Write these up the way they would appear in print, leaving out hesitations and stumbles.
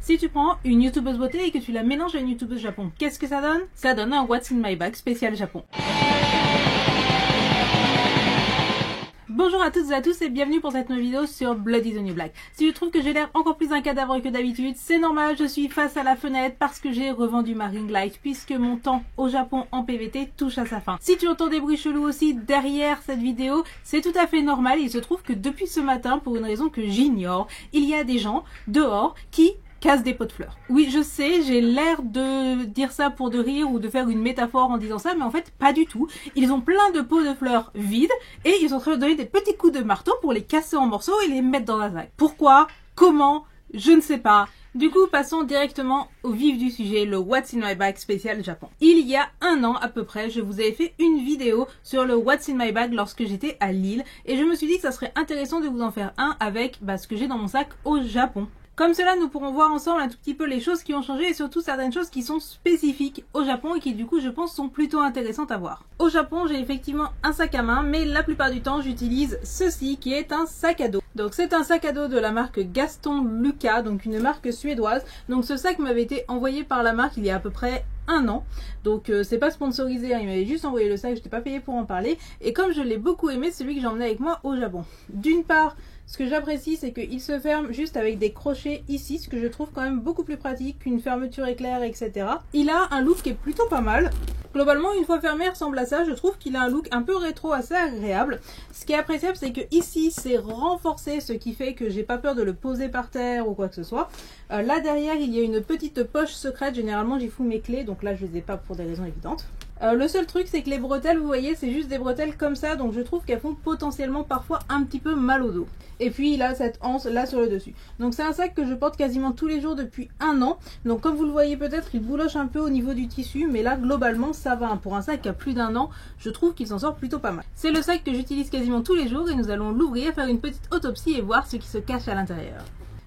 Si tu prends une youtubeuse beauté et que tu la mélanges à une youtubeuse Japon, qu'est-ce que ça donne? Ça donne un What's in my bag spécial Japon. Bonjour à toutes et à tous et bienvenue pour cette nouvelle vidéo sur Blood is the New Black. Si tu trouves que j'ai l'air encore plus un cadavre que d'habitude, c'est normal, je suis face à la fenêtre parce que j'ai revendu ma ring light puisque mon temps au Japon en PVT touche à sa fin. Si tu entends des bruits chelous aussi derrière cette vidéo, c'est tout à fait normal. Il se trouve que depuis ce matin, pour une raison que j'ignore, il y a des gens dehors qui casse des pots de fleurs. Oui, je sais, j'ai l'air de dire ça pour de rire ou de faire une métaphore en disant ça, mais en fait, pas du tout. Ils ont plein de pots de fleurs vides et ils sont en train de donner des petits coups de marteau pour les casser en morceaux et les mettre dans un sac. Pourquoi? Comment? Je ne sais pas. Du coup, passons directement au vif du sujet, le What's in my bag spécial Japon. Il y a un an à peu près, je vous avais fait une vidéo sur le What's in my bag lorsque j'étais à Lille et je me suis dit que ça serait intéressant de vous en faire un avec ce que j'ai dans mon sac au Japon. Comme cela, nous pourrons voir ensemble un tout petit peu les choses qui ont changé et surtout certaines choses qui sont spécifiques au Japon et qui du coup je pense sont plutôt intéressantes à voir. Au Japon, j'ai effectivement un sac à main, mais la plupart du temps j'utilise ceci qui est un sac à dos. Donc c'est un sac à dos de la marque Gaston Luca, donc une marque suédoise. Donc ce sac m'avait été envoyé par la marque il y a à peu près un an, donc c'est pas sponsorisé, hein, il m'avait juste envoyé le sac, je n'étais pas payé pour en parler, et comme je l'ai beaucoup aimé, c'est celui que j'ai emmené avec moi au Japon. D'une part, ce que j'apprécie, c'est qu'il se ferme juste avec des crochets ici, ce que je trouve quand même beaucoup plus pratique qu'une fermeture éclair, etc. Il a un look qui est plutôt pas mal. Globalement, une fois fermé, il ressemble à ça. Je trouve qu'il a un look un peu rétro, assez agréable. Ce qui est appréciable, c'est que ici, c'est renforcé, ce qui fait que j'ai pas peur de le poser par terre ou quoi que ce soit. Là derrière, il y a une petite poche secrète. Généralement, j'y fous mes clés, donc là, je les ai pas pour des raisons évidentes. Le seul truc, c'est que les bretelles, vous voyez, c'est juste des bretelles comme ça, donc je trouve qu'elles font potentiellement parfois un petit peu mal au dos. Et puis il a cette anse là sur le dessus. Donc c'est un sac que je porte quasiment tous les jours depuis un an. Donc comme vous le voyez peut-être, il bouloche un peu au niveau du tissu, mais là globalement ça va. Pour un sac qui a plus d'un an, je trouve qu'il s'en sort plutôt pas mal. C'est le sac que j'utilise quasiment tous les jours et nous allons l'ouvrir, faire une petite autopsie et voir ce qui se cache à l'intérieur.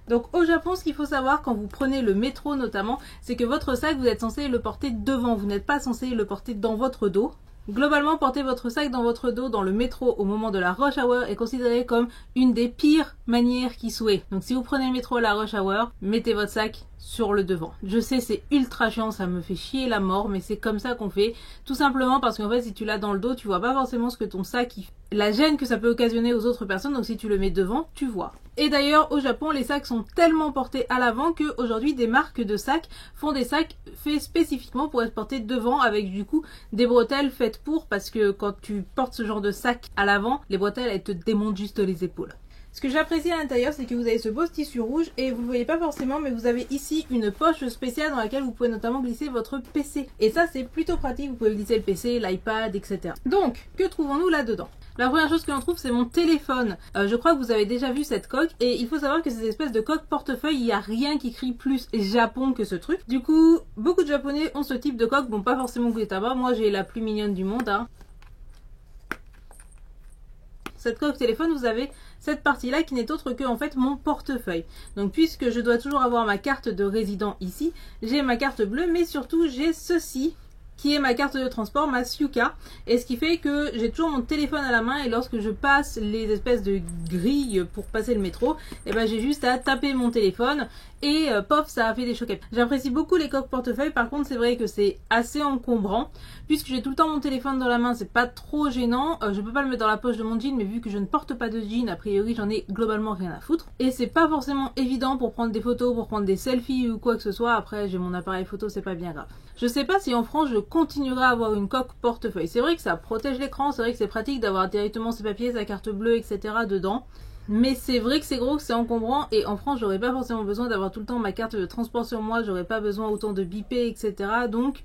Donc au Japon, ce qu'il faut savoir quand vous prenez le métro notamment, c'est que votre sac, vous êtes censé le porter devant, vous n'êtes pas censé le porter dans votre dos. Globalement, porter votre sac dans votre dos dans le métro au moment de la rush hour est considéré comme une des pires manières qui soit. Donc si vous prenez le métro à la rush hour, mettez votre sac sur le devant. Je sais, c'est ultra chiant, ça me fait chier la mort, mais c'est comme ça qu'on fait. Tout simplement parce qu'en fait, si tu l'as dans le dos, tu vois pas forcément ce que ton sac, la gêne que ça peut occasionner aux autres personnes. Donc si tu le mets devant, tu vois. Et d'ailleurs, au Japon, les sacs sont tellement portés à l'avant que aujourd'hui, des marques de sacs font des sacs faits spécifiquement pour être portés devant avec du coup des bretelles faites pour, parce que quand tu portes ce genre de sac à l'avant, les bretelles elles te démontent juste les épaules. Ce que j'apprécie à l'intérieur, c'est que vous avez ce beau tissu rouge et vous le voyez pas forcément, mais vous avez ici une poche spéciale dans laquelle vous pouvez notamment glisser votre PC. Et ça, c'est plutôt pratique, vous pouvez glisser le PC, l'iPad, etc. Donc, que trouvons-nous là-dedans ? La première chose que l'on trouve, c'est mon téléphone. Je crois que vous avez déjà vu cette coque et il faut savoir que ces espèces de coques portefeuille, il n'y a rien qui crie plus Japon que ce truc. Du coup, beaucoup de Japonais ont ce type de coque, bon pas forcément Gudetama, moi j'ai la plus mignonne du monde, hein. Cette coque téléphone, vous avez cette partie-là qui n'est autre que en fait mon portefeuille. Donc puisque je dois toujours avoir ma carte de résident ici, j'ai ma carte bleue, mais surtout j'ai ceci qui est ma carte de transport, ma Suica, et ce qui fait que j'ai toujours mon téléphone à la main et lorsque je passe les espèces de grilles pour passer le métro, et ben j'ai juste à taper mon téléphone et pof, ça a fait des choquettes. J'apprécie beaucoup les coques portefeuille, par contre c'est vrai que c'est assez encombrant, puisque j'ai tout le temps mon téléphone dans la main, c'est pas trop gênant, je peux pas le mettre dans la poche de mon jean, mais vu que je ne porte pas de jean, a priori j'en ai globalement rien à foutre, et c'est pas forcément évident pour prendre des photos, pour prendre des selfies ou quoi que ce soit. Après j'ai mon appareil photo, c'est pas bien grave. Je sais pas si en France je continuerai à avoir une coque portefeuille. C'est vrai que ça protège l'écran, c'est vrai que c'est pratique d'avoir directement ses papiers, sa carte bleue, etc. dedans. Mais c'est vrai que c'est gros, que c'est encombrant et en France j'aurais pas forcément besoin d'avoir tout le temps ma carte de transport sur moi, j'aurais pas besoin autant de biper, etc. Donc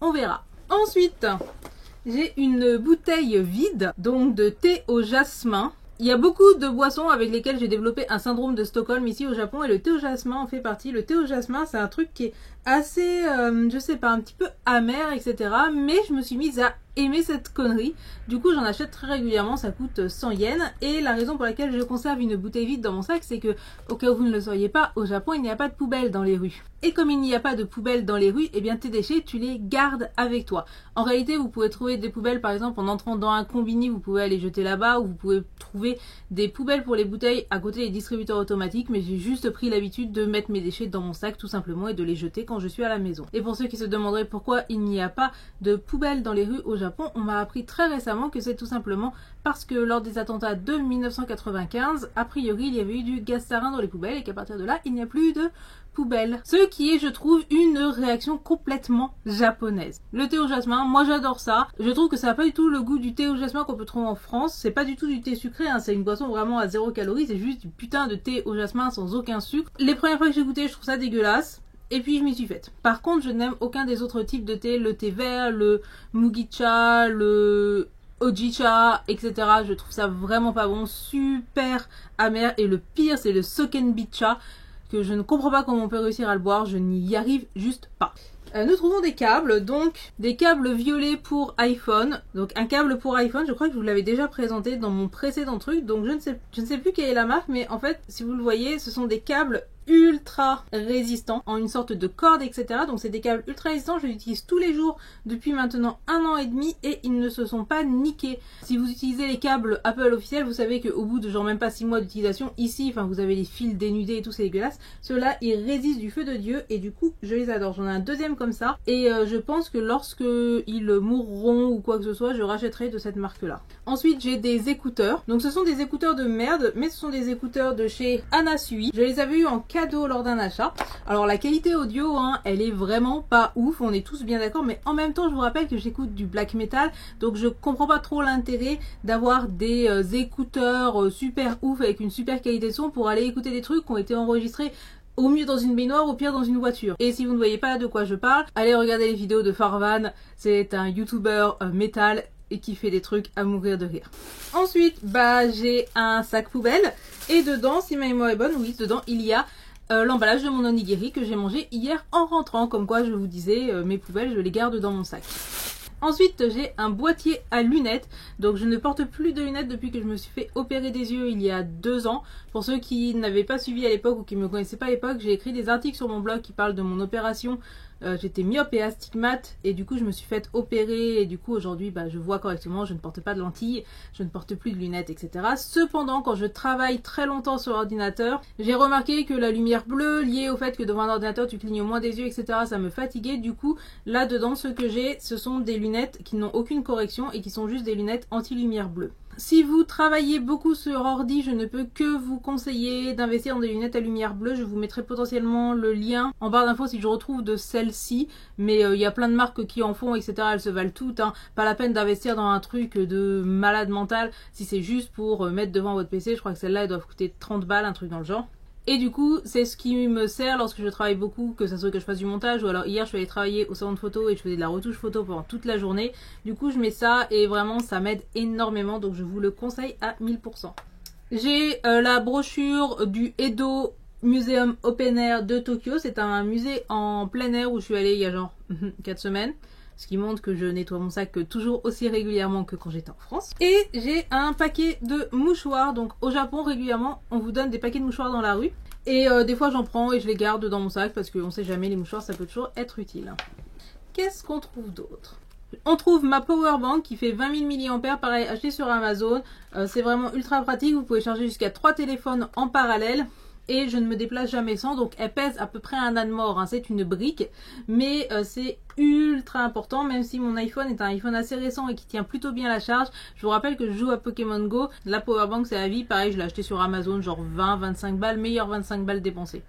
on verra. Ensuite, j'ai une bouteille vide, donc de thé au jasmin. Il y a beaucoup de boissons avec lesquelles j'ai développé un syndrome de Stockholm ici au Japon et le thé au jasmin en fait partie. Le thé au jasmin, c'est un truc qui est assez, je sais pas, un petit peu amer, etc. Mais je me suis mise à aimé cette connerie. Du coup j'en achète très régulièrement, ça coûte 100 yens. Et la raison pour laquelle je conserve une bouteille vide dans mon sac, c'est que, au cas où vous ne le sauriez pas, au Japon il n'y a pas de poubelle dans les rues. Et comme il n'y a pas de poubelle dans les rues, eh bien tes déchets tu les gardes avec toi. En réalité vous pouvez trouver des poubelles, par exemple en entrant dans un combini, vous pouvez aller jeter là-bas, ou vous pouvez trouver des poubelles pour les bouteilles à côté des distributeurs automatiques, mais j'ai juste pris l'habitude de mettre mes déchets dans mon sac tout simplement et de les jeter quand je suis à la maison. Et pour ceux qui se demanderaient pourquoi il n'y a pas de poubelle dans les rues au Japon, on m'a appris très récemment que c'est tout simplement parce que lors des attentats de 1995, a priori il y avait eu du gaz sarin dans les poubelles et qu'à partir de là il n'y a plus de poubelle. Ce qui est, je trouve, une réaction complètement japonaise. Le thé au jasmin, moi j'adore ça. Je trouve que ça n'a pas du tout le goût du thé au jasmin qu'on peut trouver en France. C'est pas du tout du thé sucré, hein. C'est une boisson vraiment à 0 calories. C'est juste du putain de thé au jasmin sans aucun sucre. Les premières fois que j'ai goûté, je trouve ça dégueulasse. Et puis je m'y suis faite. Par contre, je n'aime aucun des autres types de thé. Le thé vert, le mugicha, le Ojicha, etc. Je trouve ça vraiment pas bon. Super amer. Et le pire, c'est le Sokenbicha, que je ne comprends pas comment on peut réussir à le boire, je n'y arrive juste pas. Nous trouvons des câbles, donc des câbles violets pour iPhone. Donc un câble pour iPhone, je crois que je vous l'avais déjà présenté dans mon précédent truc, donc je ne sais plus quelle est la marque, mais en fait, si vous le voyez, ce sont des câbles ultra résistants en une sorte de corde, etc. Donc c'est des câbles ultra résistants, je les utilise tous les jours depuis maintenant 1 an et demi et ils ne se sont pas niqués. Si vous utilisez les câbles Apple officiels, vous savez qu'au bout de genre même pas 6 mois d'utilisation, ici, enfin vous avez les fils dénudés et tout, c'est dégueulasse. Ceux-là, ils résistent du feu de Dieu et du coup, je les adore. J'en ai un deuxième comme ça et je pense que lorsque ils mourront ou quoi que ce soit, je rachèterai de cette marque-là. Ensuite, j'ai des écouteurs. Donc ce sont des écouteurs de merde, mais ce sont des écouteurs de chez Anasui. Je les avais eu en cadeau lors d'un achat. Alors la qualité audio, hein, elle est vraiment pas ouf, on est tous bien d'accord, mais en même temps je vous rappelle que j'écoute du black metal, donc je comprends pas trop l'intérêt d'avoir des écouteurs super ouf avec une super qualité de son pour aller écouter des trucs qui ont été enregistrés au mieux dans une baignoire, au pire dans une voiture. Et si vous ne voyez pas de quoi je parle, allez regarder les vidéos de Farvan, c'est un youtuber metal et qui fait des trucs à mourir de rire. Ensuite, bah j'ai un sac poubelle et dedans, si ma mémoire est bonne, oui, dedans il y a l'emballage de mon onigiri que j'ai mangé hier en rentrant. Comme quoi, je vous disais, mes poubelles, je les garde dans mon sac. Ensuite, j'ai un boîtier à lunettes. Donc, je ne porte plus de lunettes depuis que je me suis fait opérer des yeux il y a 2 ans. Pour ceux qui n'avaient pas suivi à l'époque ou qui ne me connaissaient pas à l'époque, j'ai écrit des articles sur mon blog qui parlent de mon opération. J'étais myope et astigmate et du coup je me suis fait opérer et du coup aujourd'hui bah, je vois correctement, je ne porte pas de lentilles, je ne porte plus de lunettes, etc. Cependant, quand je travaille très longtemps sur l'ordinateur, j'ai remarqué que la lumière bleue liée au fait que devant un ordinateur tu clignes moins des yeux, etc. ça me fatiguait. Du coup là dedans ce que j'ai, ce sont des lunettes qui n'ont aucune correction et qui sont juste des lunettes anti-lumière bleue. Si vous travaillez beaucoup sur ordi, je ne peux que vous conseiller d'investir dans des lunettes à lumière bleue. Je vous mettrai potentiellement le lien en barre d'infos si je retrouve de celles-ci. Mais il y a plein de marques qui en font, etc. Elles se valent toutes, hein. Pas la peine d'investir dans un truc de malade mental si c'est juste pour mettre devant votre PC. Je crois que celles-là, elles doivent coûter 30 balles, un truc dans le genre. Et du coup, c'est ce qui me sert lorsque je travaille beaucoup, que ça soit que je fasse du montage ou alors hier je suis allée travailler au salon de photo et je faisais de la retouche photo pendant toute la journée. Du coup, je mets ça et vraiment ça m'aide énormément, donc je vous le conseille à 1000%. J'ai la brochure du Edo Museum Open Air de Tokyo. C'est un musée en plein air où je suis allée il y a genre 4 semaines. Ce qui montre que je nettoie mon sac toujours aussi régulièrement que quand j'étais en France. Et j'ai un paquet de mouchoirs. Donc au Japon, régulièrement, on vous donne des paquets de mouchoirs dans la rue. Et des fois, j'en prends et je les garde dans mon sac parce qu'on sait jamais, les mouchoirs, ça peut toujours être utile. Qu'est-ce qu'on trouve d'autre ? On trouve ma powerbank qui fait 20 000 mAh, pareil, acheté sur Amazon. C'est vraiment ultra pratique, vous pouvez charger jusqu'à 3 téléphones en parallèle. Et je ne me déplace jamais sans, donc elle pèse à peu près un âne mort, hein. C'est une brique, mais c'est ultra important, même si mon iPhone est un iPhone assez récent et qui tient plutôt bien la charge. Je vous rappelle que je joue à Pokémon Go, la powerbank c'est à vie, pareil je l'ai acheté sur Amazon, genre 20-25 balles, meilleur 25 balles dépensées.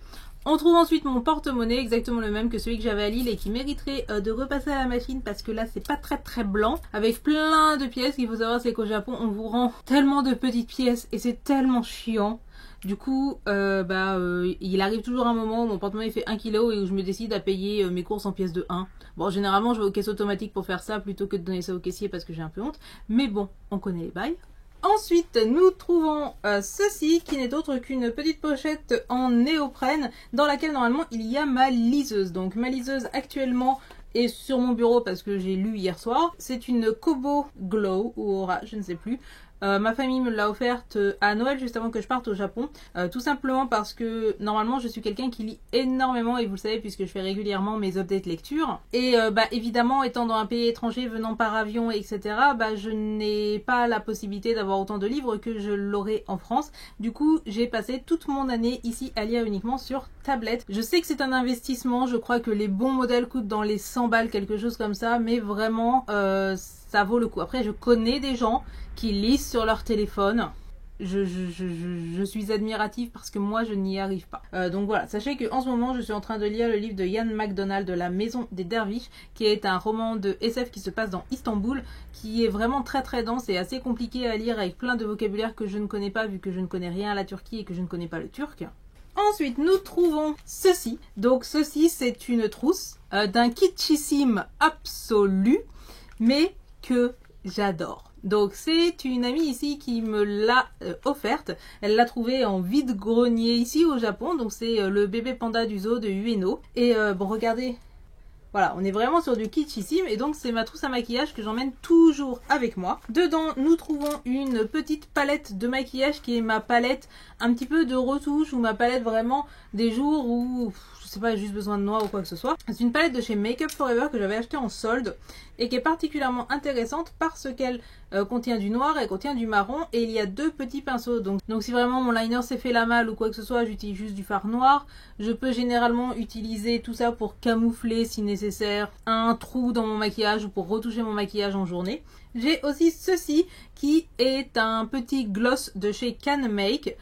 On trouve ensuite mon porte-monnaie, exactement le même que celui que j'avais à Lille et qui mériterait de repasser à la machine parce que là c'est pas très blanc, avec plein de pièces. Ce qu'il faut savoir c'est qu'au Japon on vous rend tellement de petites pièces et c'est tellement chiant. Du coup, il arrive toujours un moment où mon porte-monnaie fait 1 kg et où je me décide à payer mes courses en pièces de 1. Bon, généralement, je vais aux caisses automatiques pour faire ça plutôt que de donner ça au caissier parce que j'ai un peu honte. Mais bon, on connaît les bails. Ensuite, nous trouvons ceci qui n'est autre qu'une petite pochette en néoprène dans laquelle normalement il y a ma liseuse. Donc ma liseuse actuellement est sur mon bureau parce que j'ai lu hier soir. C'est une Kobo Glow ou Aura, je ne sais plus. Ma famille me l'a offerte à Noël juste avant que je parte au Japon, tout simplement parce que normalement je suis quelqu'un qui lit énormément et vous le savez puisque je fais régulièrement mes updates lecture et évidemment étant dans un pays étranger, venant par avion etc, je n'ai pas la possibilité d'avoir autant de livres que je l'aurais en France. Du coup j'ai passé toute mon année ici à lire uniquement sur tablette. Je sais que c'est un investissement, je crois que les bons modèles coûtent dans les 100 balles, quelque chose comme ça, mais vraiment ça vaut le coup. Après je connais des gens qui lisent sur leur téléphone. Je suis admirative parce que moi je n'y arrive pas. Donc voilà, sachez qu'en ce moment je suis en train de lire le livre de Ian McDonald de La Maison des Derviches, qui est un roman de SF qui se passe dans Istanbul, qui est vraiment très très dense et assez compliqué à lire avec plein de vocabulaire que je ne connais pas vu que je ne connais rien à la Turquie et que je ne connais pas le turc. Ensuite, nous trouvons ceci. Donc ceci, c'est une trousse d'un kitschissime absolu, mais que j'adore. Donc c'est une amie ici qui me l'a offerte. Elle l'a trouvé en vide-grenier ici au Japon. Donc c'est le bébé panda du zoo de Ueno. Et bon, regardez. Voilà, on est vraiment sur du kitschissime et donc c'est ma trousse à maquillage que j'emmène toujours avec moi. Dedans, nous trouvons une petite palette de maquillage qui est ma palette un petit peu de retouche ou ma palette vraiment des jours où, je sais pas, j'ai juste besoin de noix ou quoi que ce soit. C'est une palette de chez Make Up For Ever que j'avais achetée en solde et qui est particulièrement intéressante parce qu'elle contient du noir, elle contient du marron et il y a deux petits pinceaux. Donc si vraiment mon liner s'est fait la malle ou quoi que ce soit, j'utilise juste du fard noir. Je peux généralement utiliser tout ça pour camoufler si nécessaire un trou dans mon maquillage ou pour retoucher mon maquillage en journée. J'ai aussi ceci qui est un petit gloss de chez Can Make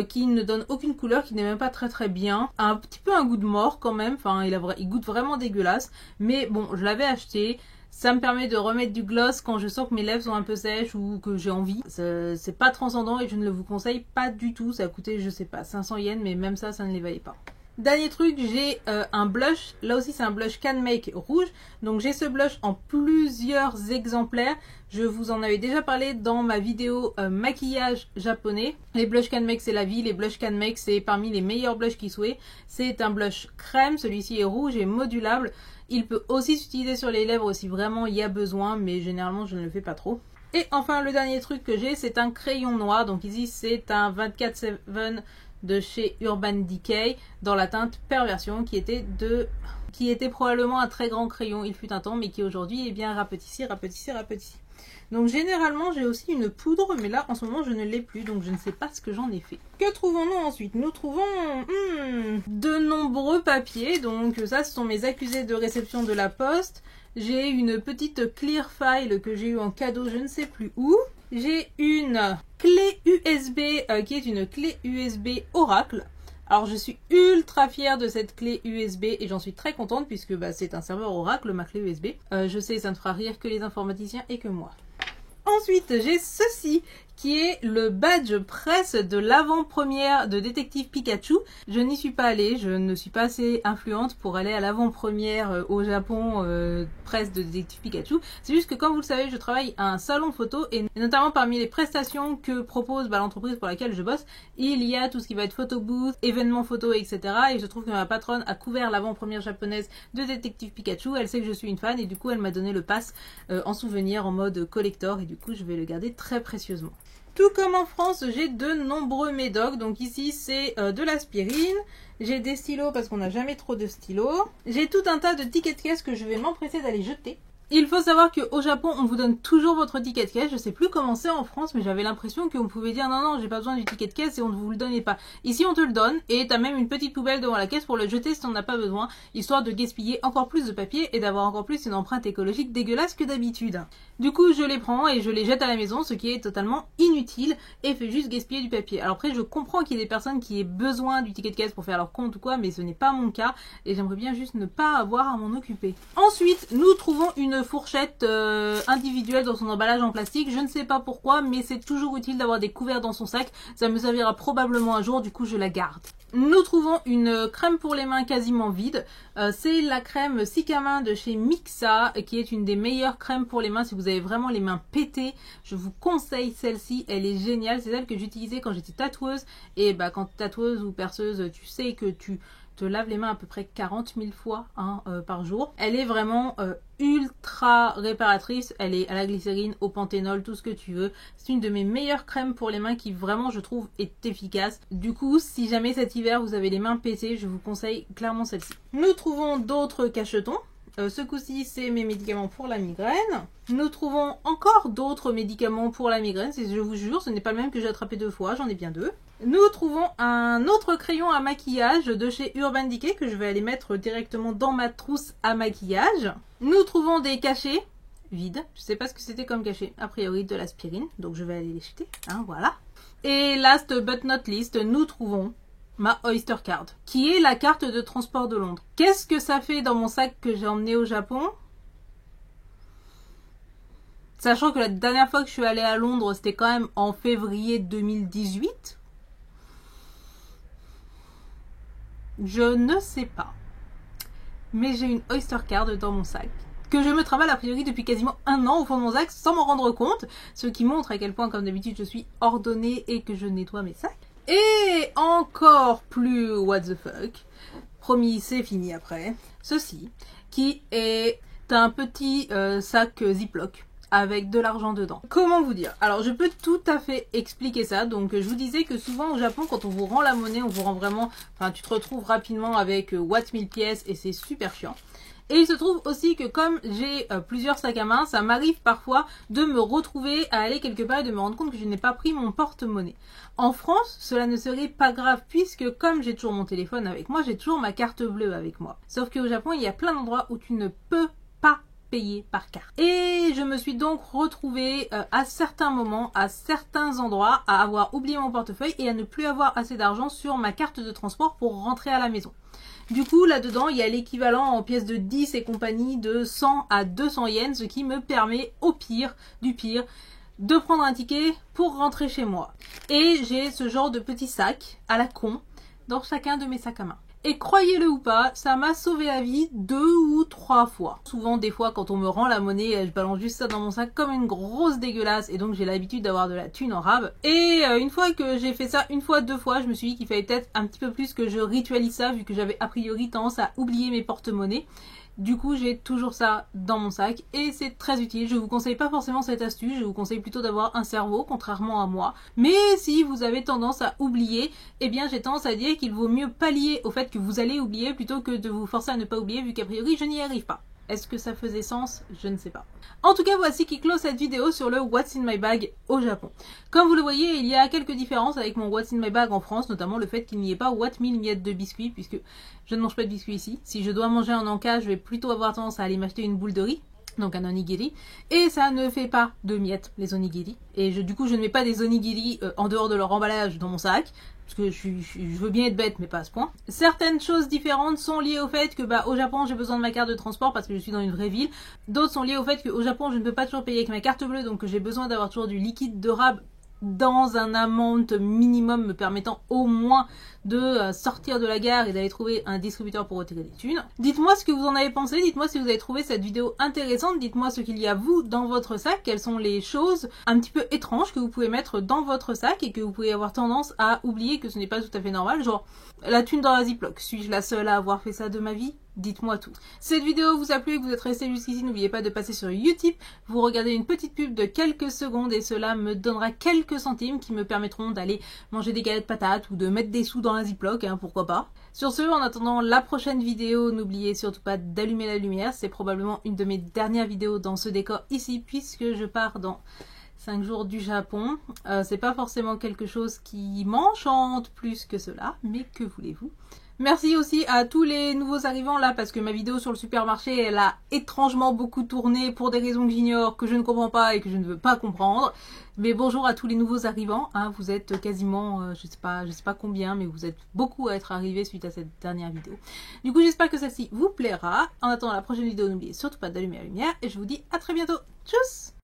qui ne donne aucune couleur, qui n'est même pas très très bien. Un petit peu un goût de mort quand même, enfin il goûte vraiment dégueulasse. Mais bon, je l'avais acheté. Ça me permet de remettre du gloss quand je sens que mes lèvres sont un peu sèches ou que j'ai envie. C'est pas transcendant et je ne le vous conseille pas du tout. Ça a coûté, je sais pas, 500 yens, mais même ça ne les valait pas. Dernier truc, j'ai un blush. Là aussi, c'est un blush Can Make rouge. Donc, j'ai ce blush en plusieurs exemplaires. Je vous en avais déjà parlé dans ma vidéo maquillage japonais. Les blushs Can Make, c'est la vie. Les blushs Can Make, c'est parmi les meilleurs blushs qui soient. C'est un blush crème. Celui-ci est rouge et modulable. Il peut aussi s'utiliser sur les lèvres si vraiment il y a besoin, mais généralement, je ne le fais pas trop. Et enfin, le dernier truc que j'ai, c'est un crayon noir. Donc ici, c'est un 24-7 de chez Urban Decay dans la teinte Perversion qui était probablement un très grand crayon il fut un temps mais qui aujourd'hui est bien rapetissé. Donc généralement j'ai aussi une poudre mais là en ce moment je ne l'ai plus donc je ne sais pas ce que j'en ai fait. Que trouvons-nous ensuite? Nous trouvons de nombreux papiers. Donc ça ce sont mes accusés de réception de la poste. J'ai une petite clear file que j'ai eu en cadeau je ne sais plus où. J'ai une clé USB qui est une clé USB Oracle. Alors je suis ultra fière de cette clé USB et j'en suis très contente puisque c'est un serveur Oracle ma clé USB. Je sais ça ne fera rire que les informaticiens et que moi. Ensuite j'ai ceci qui est le badge presse de l'avant-première de Détective Pikachu. Je n'y suis pas allée, je ne suis pas assez influente pour aller à l'avant-première au Japon presse de Détective Pikachu. C'est juste que comme vous le savez, je travaille à un salon photo et notamment parmi les prestations que propose l'entreprise pour laquelle je bosse, il y a tout ce qui va être photo booth, événements photo, etc. Et je trouve que ma patronne a couvert l'avant-première japonaise de Détective Pikachu. Elle sait que je suis une fan et du coup elle m'a donné le pass en souvenir en mode collector et du coup je vais le garder très précieusement. Tout comme en France, j'ai de nombreux médocs. Donc ici, c'est de l'aspirine. J'ai des stylos parce qu'on n'a jamais trop de stylos. J'ai tout un tas de tickets de caisse que je vais m'empresser d'aller jeter. Il faut savoir qu'au Japon, on vous donne toujours votre ticket de caisse. Je sais plus comment c'est en France, mais j'avais l'impression qu'on pouvait dire non, j'ai pas besoin du ticket de caisse et on ne vous le donnait pas. Ici, on te le donne et t'as même une petite poubelle devant la caisse pour le jeter si t'en as pas besoin, histoire de gaspiller encore plus de papier et d'avoir encore plus une empreinte écologique dégueulasse que d'habitude. Du coup, je les prends et je les jette à la maison, ce qui est totalement inutile et fait juste gaspiller du papier. Alors après, je comprends qu'il y ait des personnes qui aient besoin du ticket de caisse pour faire leur compte ou quoi, mais ce n'est pas mon cas et j'aimerais bien juste ne pas avoir à m'en occuper. Ensuite, nous trouvons une fourchette individuelle dans son emballage en plastique. Je ne sais pas pourquoi, mais c'est toujours utile d'avoir des couverts dans son sac. Ça me servira probablement un jour, du coup je la garde. Nous trouvons une crème pour les mains quasiment vide. C'est la crème Sikamain de chez Mixa, qui est une des meilleures crèmes pour les mains. Si vous avez vraiment les mains pétées, je vous conseille celle-ci. Elle est géniale. C'est celle que j'utilisais quand j'étais tatoueuse. Et quand tatoueuse ou perceuse, tu sais que tu te lave les mains à peu près 40 000 fois par jour. Elle est vraiment ultra réparatrice. Elle est à la glycérine, au panthénol, tout ce que tu veux. C'est une de mes meilleures crèmes pour les mains qui vraiment je trouve est efficace. Du coup, si jamais cet hiver vous avez les mains pétées, je vous conseille clairement celle-ci. Nous trouvons d'autres cachetons. Ce coup-ci, c'est mes médicaments pour la migraine. Nous trouvons encore d'autres médicaments pour la migraine. Je vous jure, ce n'est pas le même que j'ai attrapé 2 fois, j'en ai bien 2. Nous trouvons un autre crayon à maquillage de chez Urban Decay que je vais aller mettre directement dans ma trousse à maquillage. Nous trouvons des cachets vides. Je sais pas ce que c'était comme cachet. A priori de l'aspirine, donc je vais aller les jeter. Voilà. Et last but not least, nous trouvons ma Oyster Card, qui est la carte de transport de Londres. Qu'est-ce que ça fait dans mon sac que j'ai emmené au Japon? Sachant que la dernière fois que je suis allée à Londres, c'était quand même en février 2018. Je ne sais pas. Mais j'ai une Oyster Card dans mon sac, que je me trimballe a priori depuis quasiment 1 an au fond de mon sac sans m'en rendre compte. Ce qui montre à quel point, comme d'habitude, je suis ordonnée et que je nettoie mes sacs. Et encore plus what the fuck, promis c'est fini après, ceci qui est un petit sac Ziploc avec de l'argent dedans. Comment vous dire? Alors je peux tout à fait expliquer ça. Donc je vous disais que souvent au Japon quand on vous rend la monnaie, on vous rend vraiment, enfin tu te retrouves rapidement avec what 1000 pièces et c'est super chiant. Et il se trouve aussi que comme j'ai plusieurs sacs à main, ça m'arrive parfois de me retrouver à aller quelque part et de me rendre compte que je n'ai pas pris mon porte-monnaie. En France, cela ne serait pas grave puisque comme j'ai toujours mon téléphone avec moi, j'ai toujours ma carte bleue avec moi. Sauf qu'au Japon, il y a plein d'endroits où tu ne peux pas payer par carte. Et je me suis donc retrouvée à certains moments, à certains endroits, à avoir oublié mon portefeuille et à ne plus avoir assez d'argent sur ma carte de transport pour rentrer à la maison. Du coup, là-dedans, il y a l'équivalent en pièces de 10 et compagnie de 100 à 200 yens, ce qui me permet, au pire, du pire, de prendre un ticket pour rentrer chez moi. Et j'ai ce genre de petit sac à la con dans chacun de mes sacs à main. Et croyez-le ou pas, ça m'a sauvé la vie 2 ou 3 fois. Souvent, des fois, quand on me rend la monnaie, je balance juste ça dans mon sac comme une grosse dégueulasse. Et donc, j'ai l'habitude d'avoir de la thune en rab. Et une fois que j'ai fait ça, 1 fois, 2 fois, je me suis dit qu'il fallait peut-être un petit peu plus que je ritualise ça, vu que j'avais a priori tendance à oublier mes porte-monnaies. Du coup, j'ai toujours ça dans mon sac et c'est très utile. Je vous conseille pas forcément cette astuce, je vous conseille plutôt d'avoir un cerveau, contrairement à moi. Mais si vous avez tendance à oublier, eh bien j'ai tendance à dire qu'il vaut mieux pallier au fait que vous allez oublier plutôt que de vous forcer à ne pas oublier vu qu'a priori je n'y arrive pas. Est-ce que ça faisait sens? Je ne sais pas. En tout cas, voici qui clôt cette vidéo sur le What's in my bag au Japon. Comme vous le voyez, il y a quelques différences avec mon What's in my bag en France, notamment le fait qu'il n'y ait pas what 1000 miettes de biscuits, puisque je ne mange pas de biscuits ici. Si je dois manger un encas, je vais plutôt avoir tendance à aller m'acheter une boule de riz, donc un onigiri, et ça ne fait pas de miettes, les onigiri. Et du coup, je ne mets pas des onigiri en dehors de leur emballage dans mon sac, parce que je veux bien être bête, mais pas à ce point. Certaines choses différentes sont liées au fait que au Japon, j'ai besoin de ma carte de transport parce que je suis dans une vraie ville. D'autres sont liées au fait qu'au Japon, je ne peux pas toujours payer avec ma carte bleue, donc j'ai besoin d'avoir toujours du liquide de rab dans un amount minimum me permettant au moins de sortir de la gare et d'aller trouver un distributeur pour retirer des thunes. Dites-moi ce que vous en avez pensé, dites-moi si vous avez trouvé cette vidéo intéressante, dites-moi ce qu'il y a vous dans votre sac, quelles sont les choses un petit peu étranges que vous pouvez mettre dans votre sac et que vous pouvez avoir tendance à oublier que ce n'est pas tout à fait normal, genre la thune dans la Ziploc. Suis-je la seule à avoir fait ça de ma vie? Dites-moi tout. Cette vidéo vous a plu et que vous êtes resté jusqu'ici, n'oubliez pas de passer sur Utip, vous regardez une petite pub de quelques secondes et cela me donnera quelques centimes qui me permettront d'aller manger des galettes patates ou de mettre des sous dans la Ziploc, pourquoi pas. Sur ce, en attendant la prochaine vidéo, n'oubliez surtout pas d'allumer la lumière, c'est probablement une de mes dernières vidéos dans ce décor ici puisque je pars dans 5 jours du Japon. C'est pas forcément quelque chose qui m'enchante plus que cela, mais que voulez-vous? Merci aussi à tous les nouveaux arrivants là parce que ma vidéo sur le supermarché elle a étrangement beaucoup tourné pour des raisons que j'ignore, que je ne comprends pas et que je ne veux pas comprendre. Mais bonjour à tous les nouveaux arrivants, vous êtes quasiment, je sais pas combien, mais vous êtes beaucoup à être arrivés suite à cette dernière vidéo. Du coup j'espère que celle-ci vous plaira. En attendant la prochaine vidéo, n'oubliez surtout pas d'allumer la lumière et je vous dis à très bientôt. Tchuss!